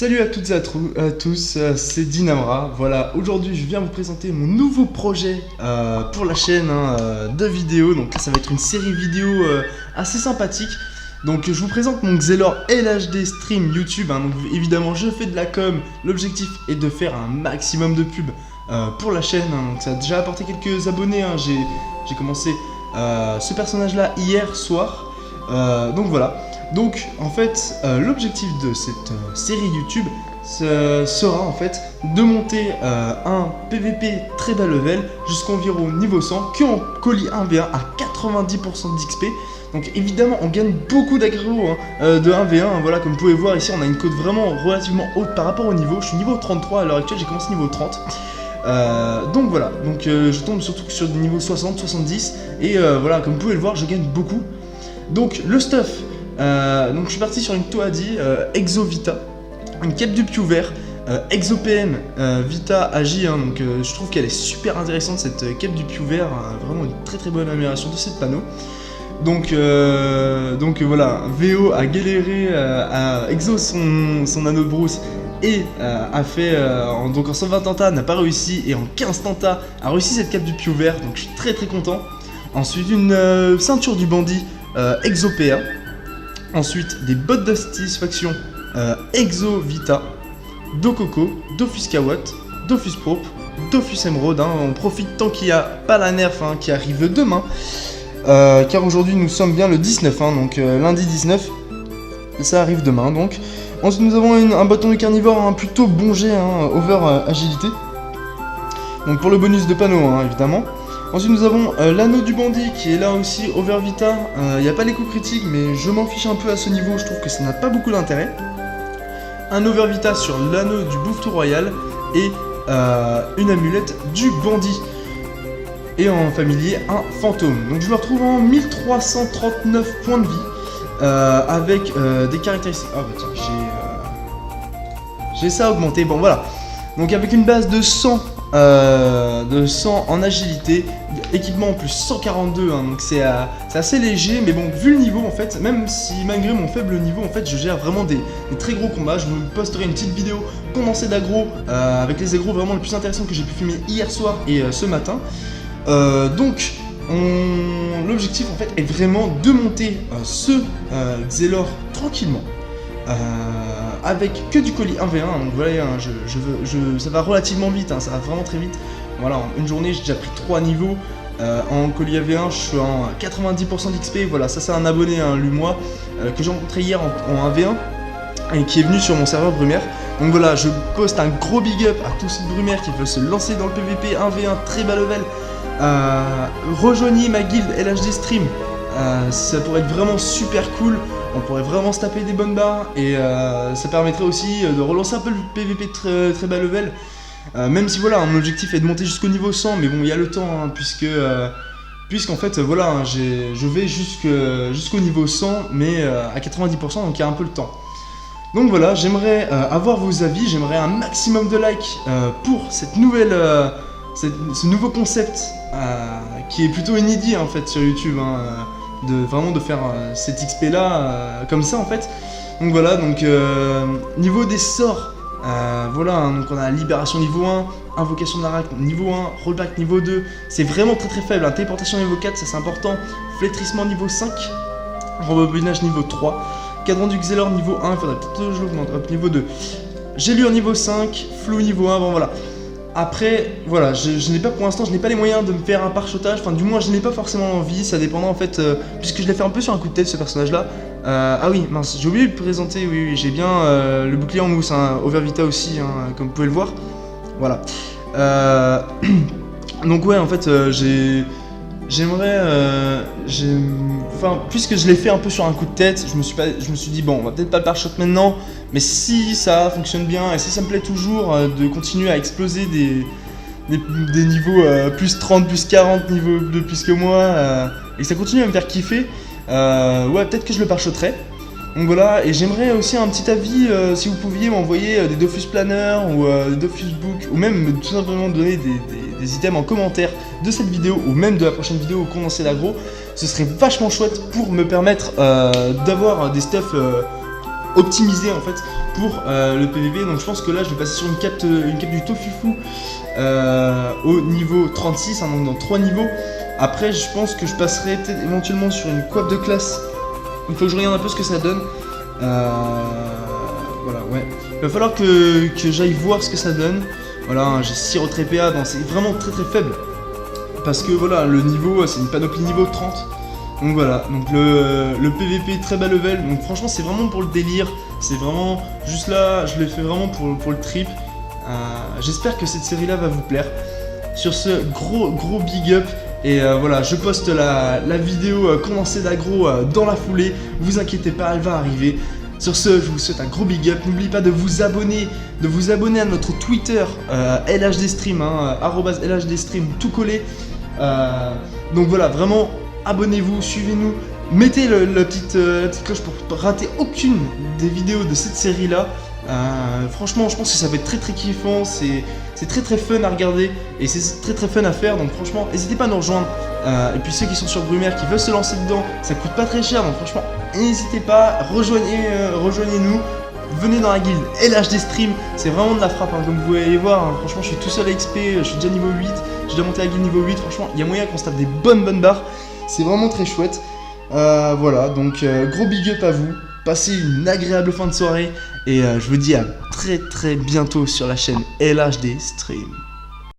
Salut à toutes et à tous, c'est Dynamra. Voilà, aujourd'hui je viens vous présenter mon nouveau projet pour la chaîne de vidéos. Donc là ça va être une série vidéo assez sympathique. Donc je vous présente mon Xelor LHD stream YouTube. Donc évidemment je fais de la com, l'objectif est de faire un maximum de pubs pour la chaîne. Donc ça a déjà apporté quelques abonnés, j'ai commencé ce personnage là hier soir. Donc voilà. Donc en fait l'objectif de cette série YouTube sera en fait de monter un PVP très bas level jusqu'environ niveau 100 que en colis 1v1 à 90% d'XP. Donc évidemment on gagne beaucoup d'aggro de 1v1, voilà, comme vous pouvez voir ici on a une cote vraiment relativement haute par rapport au niveau. Je suis niveau 33 à l'heure actuelle, j'ai commencé niveau 30. Donc voilà, donc je tombe surtout sur des niveaux 60, 70 et voilà, comme vous pouvez le voir je gagne beaucoup. Donc le stuff, donc je suis parti sur une Toadi Exo Vita, une cape du Pew vert, Exo PM Vita AJ, donc je trouve qu'elle est super intéressante cette cape du Pew vert, vraiment une très bonne amélioration de cette panneau. Donc voilà, VO a galéré à Exo son Nano Bruce et a fait donc en 120 tentas n'a pas réussi et en 15 tentas a réussi cette cape du Pew vert, donc je suis très content. Ensuite une ceinture du bandit Exo PA. Ensuite des bottes de satisfaction Exo Vita, Dococo, Dofus Kawatt, Dofus Prop, Dofus Emerald. On profite tant qu'il n'y a pas la nerf qui arrive demain, car aujourd'hui nous sommes bien le 19, donc lundi 19, ça arrive demain donc. Ensuite nous avons un bâton de carnivore plutôt bon jet, over agilité, donc pour le bonus de panneau évidemment. Ensuite nous avons l'anneau du bandit qui est là aussi over vita, il n'y a pas l'écho critique mais je m'en fiche un peu à ce niveau, je trouve que ça n'a pas beaucoup d'intérêt. Un over vita sur l'anneau du Bouffetou Royal et une amulette du bandit. Et en familier un fantôme. Donc je me retrouve en 1339 points de vie avec des caractéristiques... Ah bah tiens, j'ai ça augmenté, bon voilà. Donc avec une base de 100 en agilité, équipement en plus 142, donc c'est assez léger, mais bon, vu le niveau en fait, même si malgré mon faible niveau en fait, je gère vraiment des très gros combats. Je vous posterai une petite vidéo condensée d'aggro avec les aggros vraiment les plus intéressants que j'ai pu filmer hier soir et ce matin. Donc l'objectif en fait est vraiment de monter ce Xelor tranquillement. Avec que du colis 1v1, donc voilà, ça va relativement vite, ça va vraiment très vite. Voilà, en une journée j'ai déjà pris 3 niveaux, en colis 1v1 je suis en 90% d'XP, voilà, ça c'est un abonné, lui moi, que j'ai rencontré hier en 1v1, et qui est venu sur mon serveur Brumaire. Donc voilà, je poste un gros big up à tous ces Brumaire qui veulent se lancer dans le PVP 1v1 très bas level. Rejoignez ma guilde LHD Stream, ça pourrait être vraiment super cool. On pourrait vraiment se taper des bonnes barres et ça permettrait aussi de relancer un peu le PVP très bas level. Même si voilà, mon objectif est de monter jusqu'au niveau 100, mais bon, il y a le temps, puisqu'en fait, voilà, je vais jusqu'au niveau 100, mais à 90%, donc il y a un peu le temps. Donc voilà, j'aimerais avoir vos avis, j'aimerais un maximum de likes pour cette nouvelle, ce nouveau concept qui est plutôt inédit en fait sur YouTube. Vraiment de faire cet XP là comme ça en fait. Donc voilà, donc niveau des sorts, voilà, donc on a la libération niveau 1, invocation de l'Aracle niveau 1, rollback niveau 2, c'est vraiment très faible, téléportation niveau 4, ça c'est important, flétrissement niveau 5, rembobinage niveau 3, cadran du Xelor niveau 1, il faudrait peut-être que je l'augmente, hop, niveau 2, gélure niveau 5, flou niveau 1, bon voilà. Après, voilà, je n'ai pas pour l'instant, je n'ai pas les moyens de me faire un pare-chotage, enfin du moins je n'ai pas forcément envie, ça dépendra en fait, puisque je l'ai fait un peu sur un coup de tête ce personnage là. Ah oui, mince, j'ai oublié de présenter, oui, j'ai bien le bouclier en mousse, over vita aussi, comme vous pouvez le voir, voilà. Donc ouais, en fait, j'aimerais, enfin, puisque je l'ai fait un peu sur un coup de tête, je me suis dit bon, on va peut-être pas le pare-shot maintenant, mais si ça fonctionne bien et si ça me plaît toujours de continuer à exploser des niveaux plus 30, plus 40 niveaux de plus que moi, et que ça continue à me faire kiffer, ouais, peut-être que je le pare-shoterai. Donc voilà, et j'aimerais aussi un petit avis, si vous pouviez m'envoyer des Dofus Planner ou des Dofus Book, ou même tout simplement donner des items en commentaire de cette vidéo, ou même de la prochaine vidéo condensée d'aggro, ce serait vachement chouette pour me permettre d'avoir des stuffs optimisé en fait pour le PVP. Donc je pense que là je vais passer sur une quête du Tofufu au niveau 36, hein, donc dans 3 niveaux. Après je pense que je passerai peut-être éventuellement sur une coiffe de classe. Il faut que je regarde un peu ce que ça donne. Voilà, ouais. Il va falloir que j'aille voir ce que ça donne. Voilà, hein, j'ai 6 retraits PA, donc c'est vraiment très très faible. Parce que voilà, le niveau, c'est une panoplie niveau 30. Donc voilà, donc le PVP très bas level. Donc franchement, c'est vraiment pour le délire. C'est vraiment juste là, je l'ai fait vraiment pour le trip. J'espère que cette série là va vous plaire. Sur ce, gros big up. Et voilà, je poste la vidéo condensée d'Agro dans la foulée. Vous inquiétez pas, elle va arriver. Sur ce, je vous souhaite un gros big up. N'oubliez pas de vous abonner à notre Twitter LHDstream, hein, @LHDstream, tout collé. Donc voilà, vraiment, abonnez-vous, suivez-nous. Mettez la petite cloche pour rater aucune des vidéos de cette série-là. Franchement, je pense que ça va être très très kiffant, c'est très très fun à regarder et c'est très très fun à faire, donc franchement, n'hésitez pas à nous rejoindre. Et puis ceux qui sont sur Brumaire, qui veulent se lancer dedans, ça coûte pas très cher, donc franchement, n'hésitez pas, rejoignez-nous, venez dans la guilde LHDstream, c'est vraiment de la frappe, hein, comme vous pouvez voir, hein, franchement, je suis tout seul à XP, je suis déjà niveau 8, j'ai déjà monté la guilde niveau 8, franchement, il y a moyen qu'on se tape des bonnes barres, c'est vraiment très chouette. Voilà, donc gros big up à vous. Passez une agréable fin de soirée et je vous dis à très bientôt sur la chaîne LHDstream.